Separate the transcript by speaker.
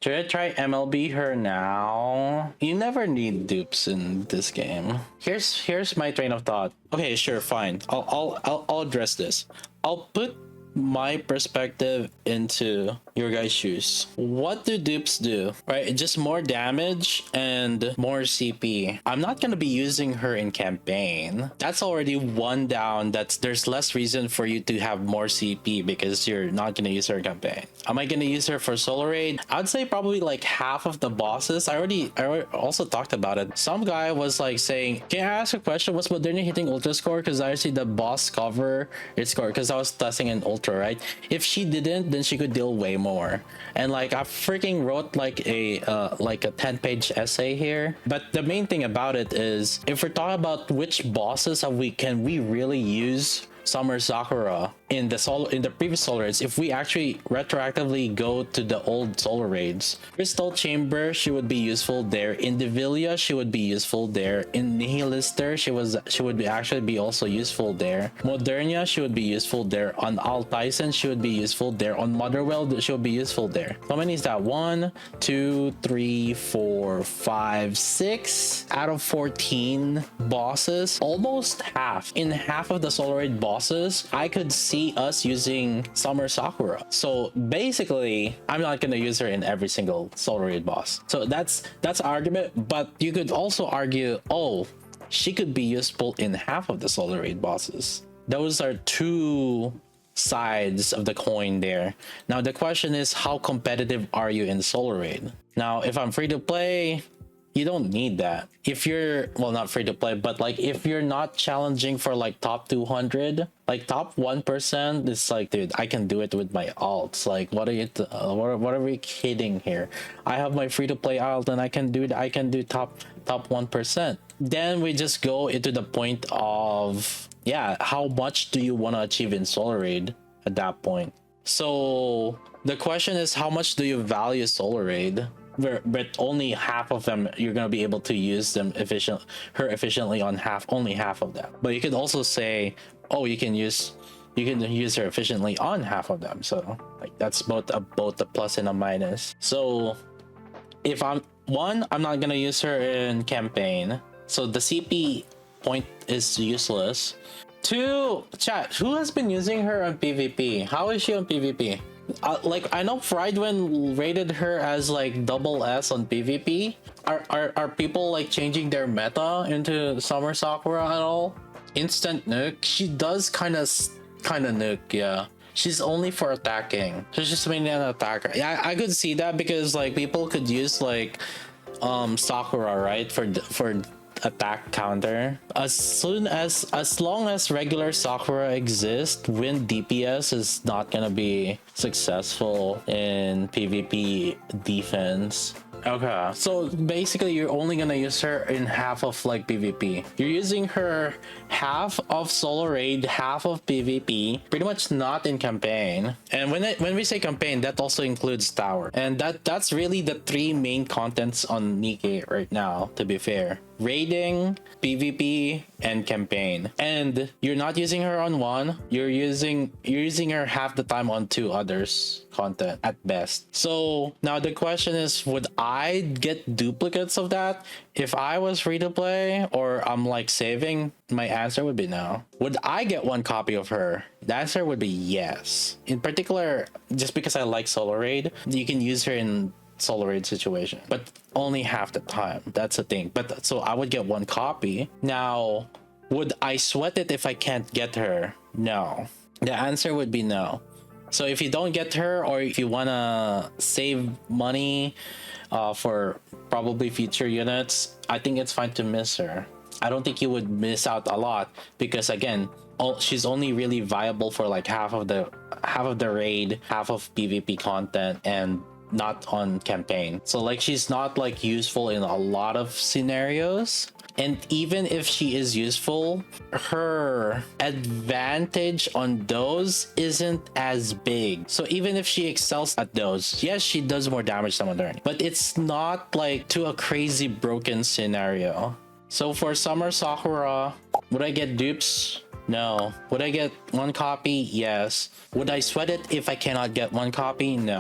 Speaker 1: Should I try MLB her now? You never need dupes in this game. Here's my train of thought. Okay, sure, fine. I'll address this. I'll put my perspective into your guys' shoes. What do dupes do? Right, just more damage and more CP. I'm not gonna be using her in campaign. That's already one down. There's less reason for you to have more CP because you're not gonna use her in campaign. Am I gonna use her for solo raid? I'd say probably like half of the bosses. I already also talked about it. Some guy was like saying, can I ask a question? Was Moderna hitting ultra score? Because I see the boss cover its score because I was testing an ultra, right? If she didn't, then she could deal way more. And like I freaking wrote like a 10-page essay here. But the main thing about it is, if we're talking about which bosses can we really use Summer Sakura in the previous solar raids, if we actually retroactively go to the old solar raids, Crystal Chamber, she would be useful there. In Divilia, she would be useful there. In Nihilister, she would actually be also useful there. Modernia, she would be useful there. On Altizen, she would be useful there. On Motherwell, she would be useful there. How many is that? 1, 2, 3, 4, 5, 6 out of 14 bosses. Almost half. In half of the solar raid bosses, I could see us using Summer Sakura. So basically, I'm not gonna use her in every single solar raid boss. So that's an argument, but you could also argue, oh, she could be useful in half of the solar raid bosses. Those are two sides of the coin there. Now the question is, how competitive are you in solar raid? Now if I'm free to play, you don't need that. If you're, well, not free to play, but like if you're not challenging for like top 200, like top 1%, it's like, dude, I can do it with my alts. Like, what are we kidding here? I have my free to play alt and I can do top 1%. Then we just go into the point of, yeah, how much do you want to achieve in solar raid at that point? So the question is, how much do you value solar raid? But only half of them you're gonna be able to use them efficiently on only half of them. But you could also say, oh, you can use her efficiently on half of them. So like that's both a plus and a minus. So if I'm not gonna use her in campaign, so the CP point is useless. 2, chat, who has been using her on PvP? How is she on PvP? Like I know Friedwin rated her as like double S on PvP. Are people like changing their meta into Summer Sakura at all? Instant nuke. She does kind of nuke, yeah. She's only for attacking. She's just mainly an attacker. Yeah, I could see that because like people could use like Sakura, right, for attack counter. As long as regular Sakura exists, win DPS is not gonna be successful in PvP defense. Okay, so basically you're only gonna use her in half of like PvP. You're using her half of solo raid, half of PvP, pretty much not in campaign. And when we say campaign, that also includes tower. And that's really the 3 main contents on Nikke right now, to be fair. Raiding, PvP, and campaign. And you're not using her on one, you're using her half the time on 2 others content at best. So now the question is, would I get duplicates of that if I was free to play, or I'm like saving? My answer would be no. Would I get 1 copy of her? The answer would be yes. In particular, just because I like solo raid, you can use her in solo raid situation, but only half the time. That's the thing. But so I would get 1 copy. Now, would I sweat it if I can't get her? No. The answer would be no. So if you don't get her, or if you want to save money for probably future units, I think it's fine to miss her. I don't think you would miss out a lot because again, she's only really viable for like half of the raid, half of PvP content, and not on campaign. So like she's not like useful in a lot of scenarios. And even if she is useful, her advantage on those isn't as big. So even if she excels at those, yes, she does more damage than Moderna, but it's not like to a crazy broken scenario. So for Summer Sakura, would I get dupes? No. Would I get 1 copy? Yes. Would I sweat it if I cannot get 1 copy? No.